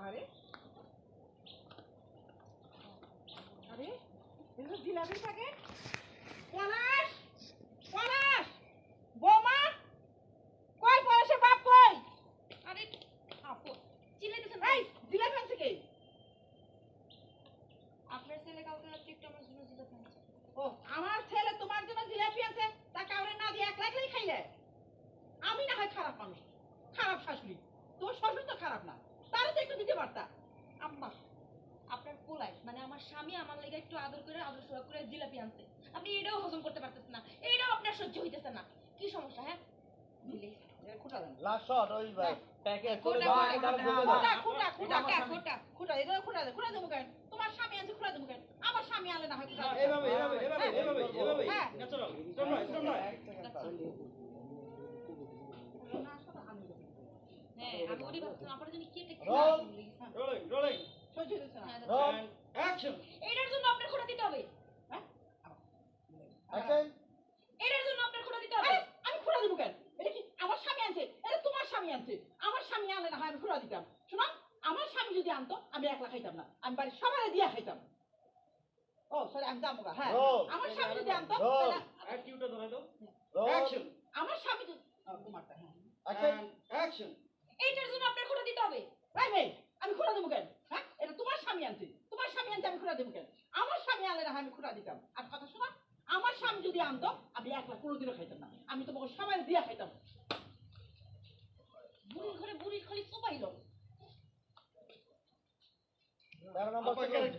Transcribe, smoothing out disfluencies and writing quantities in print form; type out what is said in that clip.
আরে আরে এগুলো জিলাপির প্যাকেট। পলাশ পলাশ বৌমা কই পলাশের বাপ কই? আরে আপু চিল্লাইতেছেন এই জিলাপি আনছে কে? আপনার ছেলে কাউকে রাত্রে একটু আমার জন্য জিলাপি আনছে। ও আমার ছেলে তোমার জন্য জিলাপি আনছে, তা কাউরে না দিয়ে একলা একলাই খাইলে? আমি না হয় খারাপ মানুষ, খারাপ শাশুড়ি, তোর শ্বশুর তো খারাপ না, তারা তো একটু দিতে পারতা। আম্মা আপনার পোলাই মানে আমার স্বামী আমার লেগে একটু আদর করে আদর সোয়া করে জিলাপি আনছে, আপনি এটাও হজম করতে পারতেছেন না, এইটাও আপনার সহ্য হইতেছে না, কি সমস্যা? হ্যাঁ দিলেই খুঁটা দেন, লাস্ট শট ওই ভাই প্যাকেট করে খোটা, দাও খোটা, খুঁটা খুঁটা খুঁটা খোটা খোটা খুঁটা এটা খুঁটা দে, খুঁটা দেবো কেন? তোমার স্বামী আছে খুঁটা দেবো কেন? আমার স্বামী আনলে না হয় খুঁটা দেবো। এইভাবে এইভাবে এইভাবে এইভাবে এইভাবে হ্যাঁ। ন্যাচারাল স্ট্রং নয় স্ট্রং নয় হ্যাঁ আমি ওরই ভাবছিলাম আপনার জন্য কি একটা রোল। রোলিং রোলিং সহ্য হচ্ছে না। রোল এন্ড অ্যাকশন এইটার জন্য আপনার খোটা দিতে হবে, হ্যাঁ অ্যাকশন এটার জন্য আপনার খোটা দিতে হবে। আরে আমি খুঁড়া দিব কেন? এটা কি আমার স্বামী আনছে? এটা তোমার স্বামী আনছে। আমার স্বামী আনলে না হয় আমি খুঁড়া দিতাম। শোনো, আমার স্বামী যদি আনতো আমি একলা খাইতাম না, আমি বাড়ির সবাই দিয়া খাইতাম। ও সরি আমি যাবো গা, হ্যাঁ রোল। আমার স্বামী যদি আনতো রোল। তাহলে অ্যাটিটিউডটা ধরে দাও রোল অ্যাকশন আমার স্বামী যদি তোমারটা হ্যাঁ অ্যাকশন এন্ড অ্যাকশন এইটার জন্য আপনার খোটা দিতে হবে। ভাই ভাই আমি খুঁড়া দেবো কেন? হ্যাঁ এটা তোমার স্বামী আনছে, তোমার স্বামী আনছে আমি খুঁড়া দেবো কেন? আমার স্বামী আনলে না হয় আমি খুঁড়া দিতাম। আর কথা শোনো, আমার স্বামী যদি আনতো আমি একলা কোনোদিনও খাইতাম না, আমি তোমাকে সবাই দিয়া খাইতাম। বুড়ির ঘরে বুড়ির খালি চোপাইল। 13 নম্বর আপনার সেকেন্ড